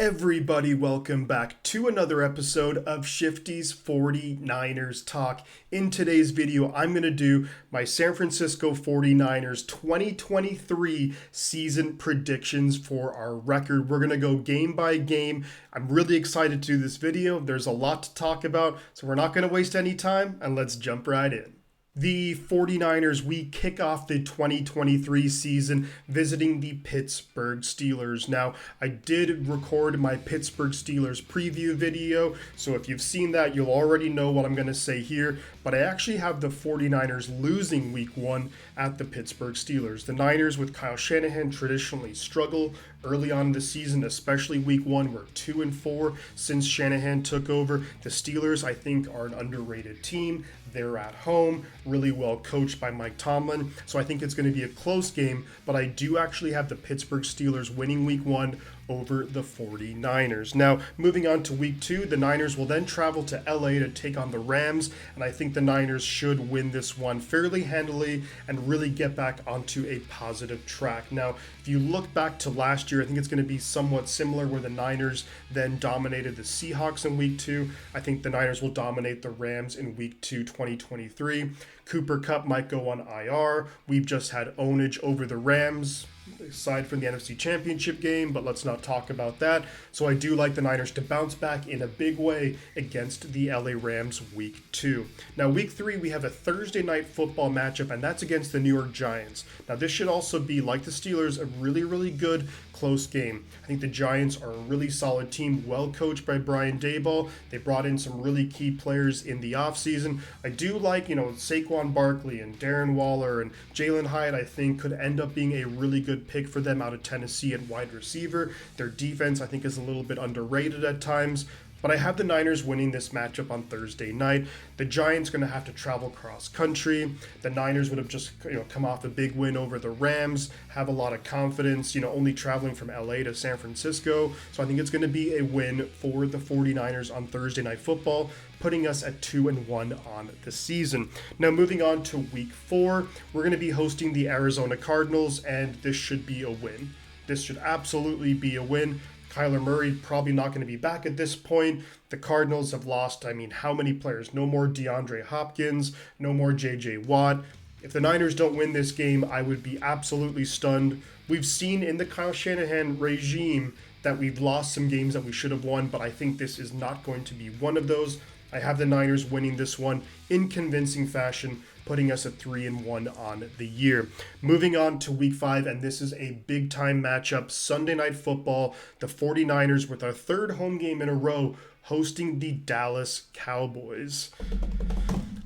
Everybody, welcome back to another episode of Shifty's 49ers Talk. In today's video, I'm going to do my San Francisco 49ers 2023 season predictions for our record. We're going to go game by game. I'm really excited to do this video. There's a lot to talk about, so we're not going to waste any time, and let's jump right in. The 49ers, we kick off the 2023 season visiting the Pittsburgh Steelers. Now, I did record my Pittsburgh Steelers preview video, so if you've seen that, you'll already know what I'm going to say here, but I actually have the 49ers losing week one at the Pittsburgh Steelers. The Niners with Kyle Shanahan traditionally struggle early on in the season, especially week one. We're 2-4 since Shanahan took over. The Steelers, I think, are an underrated team. They're at home, really well coached by Mike Tomlin. So I think it's going to be a close game, but I do actually have the Pittsburgh Steelers winning week one over the 49ers. Now, moving on to week two, the Niners will then travel to LA to take on the Rams, and I think the Niners should win this one fairly handily and really get back onto a positive track. Now, if you look back to last year, I think it's going to be somewhat similar where the Niners then dominated the Seahawks in week two. I think the Niners will dominate the Rams in week two, 2023. Cooper Kupp might go on IR. We've just had ownage over the Rams, aside from the NFC Championship game, but let's not talk about that. So I do like the Niners to bounce back in a big way against the LA Rams week two. Now, week three, we have a Thursday night football matchup, and that's against the New York Giants. Now, this should also be, like the Steelers, a really, really good close game. I think the Giants are a really solid team, well coached by Brian Daboll. They brought in some really key players in the offseason. I do like, Saquon Barkley and Darren Waller and Jalen Hyatt, I think, could end up being a really good pick for them out of Tennessee at wide receiver. Their defense, I think, is a little bit underrated at times. But I have the Niners winning this matchup on Thursday night. The Giants going to have to travel cross country. The Niners would have just come off a big win over the Rams, have a lot of confidence, only traveling from LA to San Francisco. So I think it's going to be a win for the 49ers on Thursday Night Football, putting us at 2-1 on the season. Now, moving on to week four, we're going to be hosting the Arizona Cardinals, and this should be a win. This should absolutely be a win. Kyler Murray probably not going to be back at this point. The Cardinals have lost, how many players? No more DeAndre Hopkins, no more J.J. Watt. If the Niners don't win this game, I would be absolutely stunned. We've seen in the Kyle Shanahan regime that we've lost some games that we should have won, but I think this is not going to be one of those. I have the Niners winning this one in convincing fashion, putting us at 3-1 on the year. Moving on to week five, and this is a big time matchup, Sunday Night Football. The 49ers with our third home game in a row hosting the Dallas Cowboys.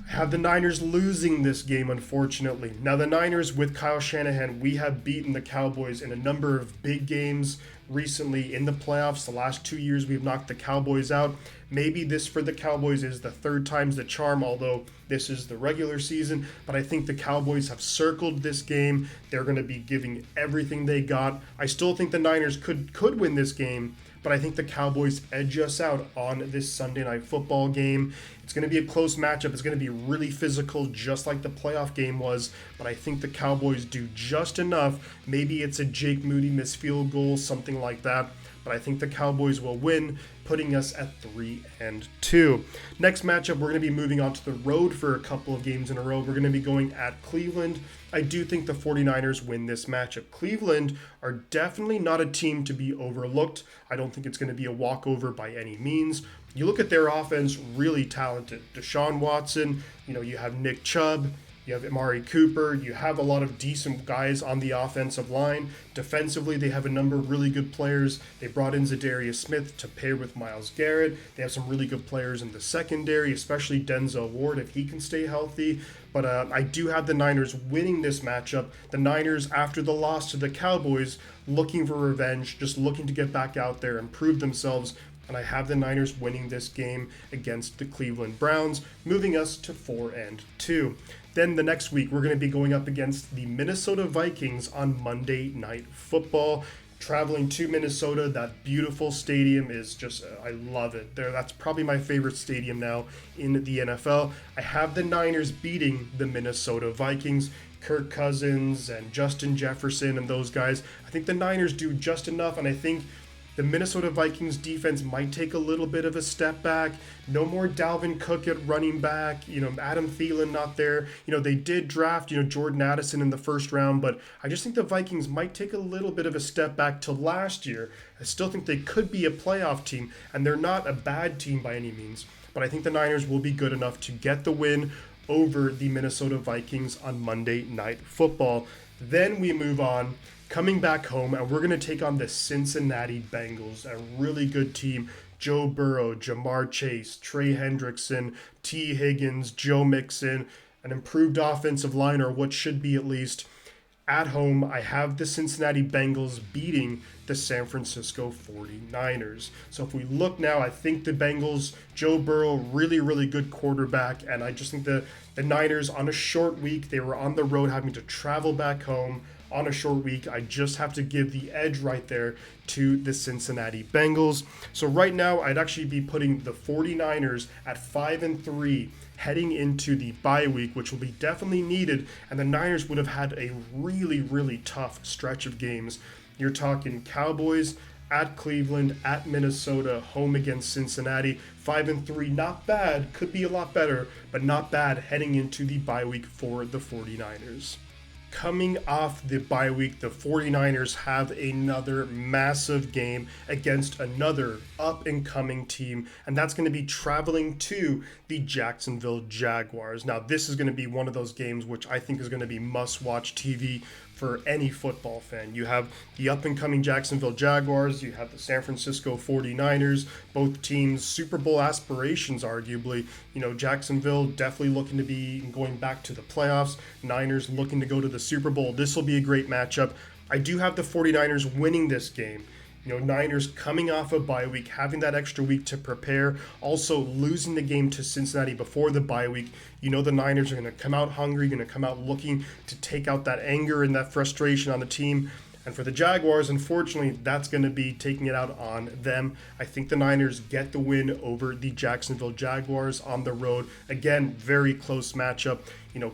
I have the Niners losing this game, unfortunately. Now, the Niners with Kyle Shanahan, we have beaten the Cowboys in a number of big games recently in the playoffs. The last 2 years, we've knocked the Cowboys out. Maybe this for the Cowboys is the third time's the charm, although this is the regular season. But I think the Cowboys have circled this game. They're going to be giving everything they got. I still think the Niners could win this game, but I think the Cowboys edge us out on this Sunday Night Football game. It's going to be a close matchup. It's going to be really physical, just like the playoff game was, but I think the Cowboys do just enough. Maybe it's a Jake Moody missed field goal, something like that, but I think the Cowboys will win, putting us at 3-2. Next matchup, we're going to be moving on to the road for a couple of games in a row. We're going to be going at Cleveland. I do think the 49ers win this matchup. Cleveland are definitely not a team to be overlooked. I don't think it's going to be a walkover by any means. You look at their offense, really talented. Deshaun Watson, you have Nick Chubb, you have Amari Cooper, you have a lot of decent guys on the offensive line. Defensively, they have a number of really good players. They brought in Zadarius Smith to pair with Myles Garrett. They have some really good players in the secondary, especially Denzel Ward if he can stay healthy. But I do have the Niners winning this matchup. The Niners, after the loss to the Cowboys, looking for revenge, just looking to get back out there and prove themselves. And I have the Niners winning this game against the Cleveland Browns, moving us to 4-2. Then the next week, we're going to be going up against the Minnesota Vikings on Monday Night Football. Traveling to Minnesota, that beautiful stadium is just, I love it. That's probably my favorite stadium now in the NFL. I have the Niners beating the Minnesota Vikings. Kirk Cousins and Justin Jefferson and those guys. I think the Niners do just enough, and I think The Minnesota Vikings defense might take a little bit of a step back. No more Dalvin Cook at running back. Adam Thielen not there. They did draft, Jordan Addison in the first round, but I just think the Vikings might take a little bit of a step back to last year. I still think they could be a playoff team, and they're not a bad team by any means, but I think the Niners will be good enough to get the win over the Minnesota Vikings on Monday Night Football. Then we move on, coming back home, and we're going to take on the Cincinnati Bengals, a really good team. Joe Burrow, Jamar Chase, Trey Hendrickson, T. Higgins, Joe Mixon, an improved offensive line, or what should be at least. At home, I have the Cincinnati Bengals beating the San Francisco 49ers. So if we look now, I think the Bengals, Joe Burrow, really, really good quarterback. And I just think the Niners on a short week, they were on the road having to travel back home on a short week. I just have to give the edge right there to the Cincinnati Bengals. So right now, I'd actually be putting the 49ers at 5-3 heading into the bye week, which will be definitely needed, and the Niners would have had a really, really tough stretch of games. You're talking Cowboys, at Cleveland, at Minnesota, home against Cincinnati. 5-3, not bad, could be a lot better, but not bad heading into the bye week for the 49ers. Coming off the bye week, the 49ers have another massive game against another up-and-coming team, and that's going to be traveling to the Jacksonville Jaguars. Now, this is going to be one of those games which I think is going to be must-watch TV for any football fan. You have the up-and-coming Jacksonville Jaguars, you have the San Francisco 49ers, both teams Super Bowl aspirations, arguably. Jacksonville definitely looking to be going back to the playoffs, Niners looking to go to the Super Bowl. This will be a great matchup. I do have the 49ers winning this game. Niners coming off a bye week, having that extra week to prepare, also losing the game to Cincinnati before the bye week. The Niners are going to come out hungry, going to come out looking to take out that anger and that frustration on the team. And for the Jaguars, unfortunately, that's going to be taking it out on them. I think the Niners get the win over the Jacksonville Jaguars on the road. Again, very close matchup,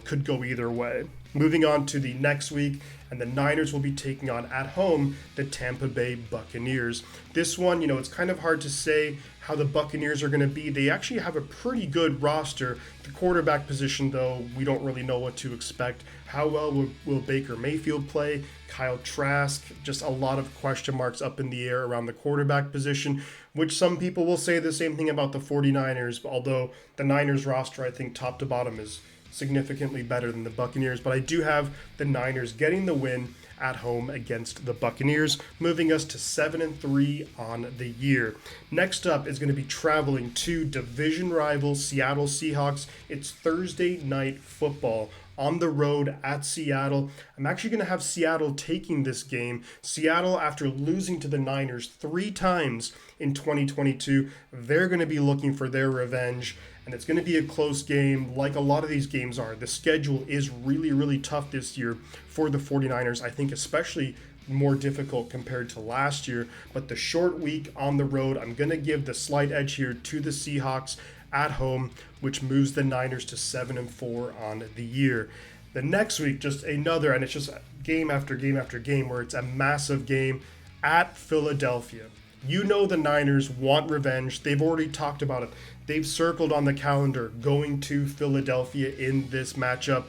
could go either way. Moving on to the next week, and the Niners will be taking on at home the Tampa Bay Buccaneers. This one, it's kind of hard to say how the Buccaneers are going to be. They actually have a pretty good roster. The quarterback position, though, we don't really know what to expect. How well will Baker Mayfield play? Kyle Trask, just a lot of question marks up in the air around the quarterback position, which some people will say the same thing about the 49ers, although the Niners roster, I think, top to bottom is significantly better than the Buccaneers, but I do have the Niners getting the win at home against the Buccaneers, moving us to 7-3 on the year. Next up is going to be traveling to division rival Seattle Seahawks. It's Thursday Night Football on the road at Seattle. I'm actually going to have Seattle taking this game. Seattle, after losing to the Niners 3 times in 2022, they're going to be looking for their revenge, and it's going to be a close game like a lot of these games are. The schedule is really, really tough this year for the 49ers, I think especially more difficult compared to last year, but the short week on the road, I'm going to give the slight edge here to the Seahawks at home, which moves the Niners to 7-4 on the year. The next week, just another, and it's just game after game after game where it's a massive game at Philadelphia. The Niners want revenge. They've already talked about it. They've circled on the calendar going to Philadelphia in this matchup.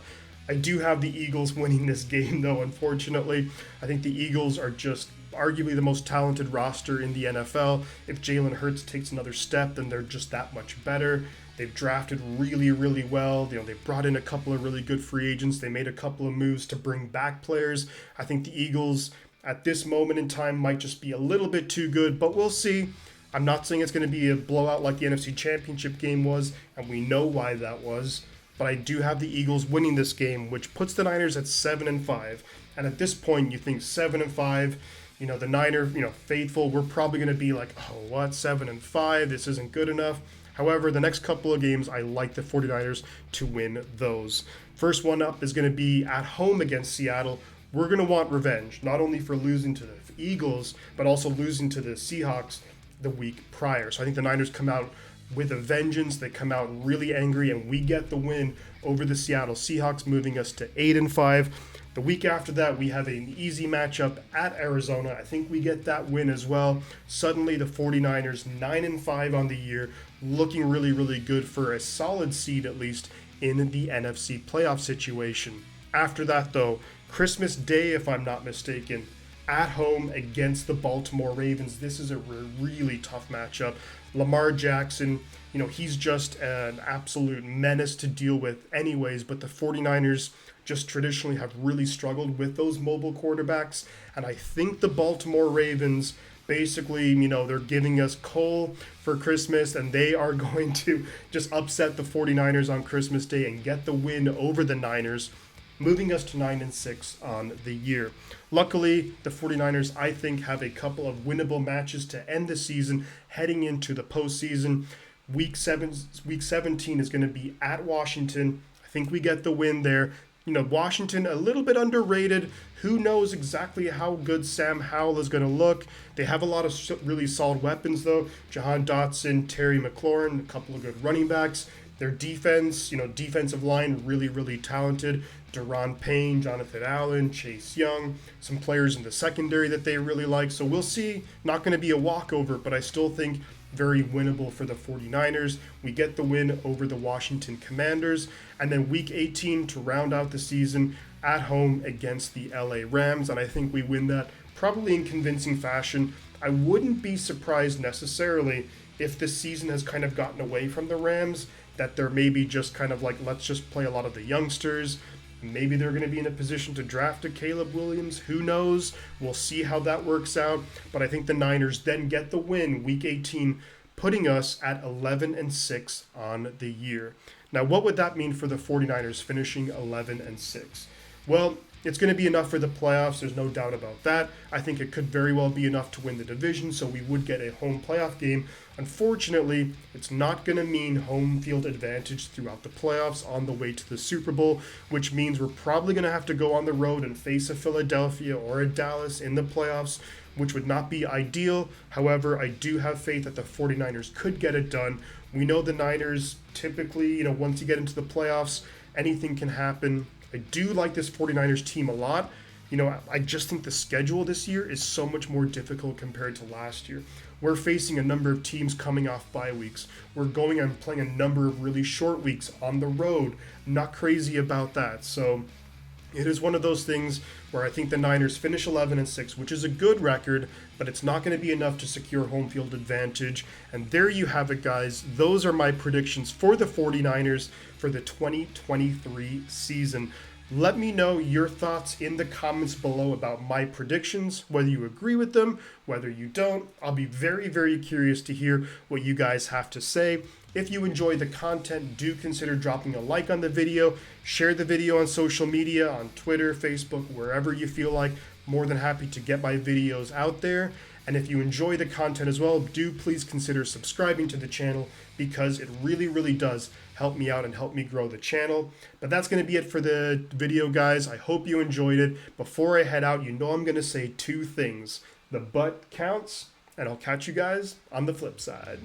I do have the Eagles winning this game, though, unfortunately. I think the Eagles are just arguably the most talented roster in the NFL. If Jalen Hurts takes another step, then they're just that much better. They've drafted really, really well. They brought in a couple of really good free agents. They made a couple of moves to bring back players. I think the Eagles, at this moment in time, might just be a little bit too good, but we'll see. I'm not saying it's going to be a blowout like the NFC Championship game was, and we know why that was. But I do have the Eagles winning this game, which puts the Niners at 7-5. And at this point, you think 7-5, the Niner, faithful, we're probably going to be like, oh, what, 7-5? This isn't good enough. However, the next couple of games, I like the 49ers to win those. First one up is going to be at home against Seattle. We're going to want revenge, not only for losing to the Eagles, but also losing to the Seahawks the week prior. So I think the Niners come out with a vengeance. They come out really angry, and we get the win over the Seattle Seahawks, moving us to 8-5. The week after that, we have an easy matchup at Arizona. I think we get that win as well. Suddenly, the 49ers 9-5 on the year, looking really, really good for a solid seed at least in the NFC playoff situation. After that, though, Christmas Day, if I'm not mistaken, at home against the Baltimore Ravens. This is a really tough matchup. Lamar Jackson, he's just an absolute menace to deal with anyways, but the 49ers just traditionally have really struggled with those mobile quarterbacks. And I think the Baltimore Ravens basically, they're giving us Cole for Christmas, and they are going to just upset the 49ers on Christmas Day and get the win over the Niners, moving us to 9-6 on the year. Luckily, the 49ers, I think, have a couple of winnable matches to end the season, heading into the postseason. Week 17 is going to be at Washington. I think we get the win there. Washington, a little bit underrated. Who knows exactly how good Sam Howell is going to look. They have a lot of really solid weapons, though. Jahan Dotson, Terry McLaurin, a couple of good running backs. Their defense, defensive line, really, really talented. Deron Payne, Jonathan Allen, Chase Young, some players in the secondary that they really like. So we'll see. Not going to be a walkover, but I still think very winnable for the 49ers. We get the win over the Washington Commanders. And then week 18 to round out the season at home against the LA Rams. And I think we win that probably in convincing fashion. I wouldn't be surprised necessarily if this season has kind of gotten away from the Rams, that they're maybe just kind of like, let's just play a lot of the youngsters. Maybe they're going to be in a position to draft a Caleb Williams. Who knows? We'll see how that works out. But I think the Niners then get the win week 18, putting us at 11-6 on the year. Now, what would that mean for the 49ers finishing 11-6? Well, it's going to be enough for the playoffs. There's no doubt about that. I think it could very well be enough to win the division, so we would get a home playoff game. Unfortunately, it's not going to mean home field advantage throughout the playoffs on the way to the Super Bowl, which means we're probably going to have to go on the road and face a Philadelphia or a Dallas in the playoffs, which would not be ideal. However, I do have faith that the 49ers could get it done. We know the Niners typically, once you get into the playoffs, anything can happen. I do like this 49ers team a lot. I just think the schedule this year is so much more difficult compared to last year. We're facing a number of teams coming off bye weeks. We're going and playing a number of really short weeks on the road. Not crazy about that. So it is one of those things where I think the Niners finish 11-6, which is a good record, but it's not going to be enough to secure home field advantage. And there you have it, guys. Those are my predictions for the 49ers for the 2023 season. Let me know your thoughts in the comments below about my predictions, whether you agree with them, whether you don't. I'll be very, very curious to hear what you guys have to say. If you enjoy the content, do consider dropping a like on the video, share the video on social media, on Twitter, Facebook, wherever you feel like. More than happy to get my videos out there. And if you enjoy the content as well, do please consider subscribing to the channel, because it really, really does help me out and help me grow the channel. But that's going to be it for the video, guys. I hope you enjoyed it. Before I head out, I'm going to say two things. The butt counts, and I'll catch you guys on the flip side.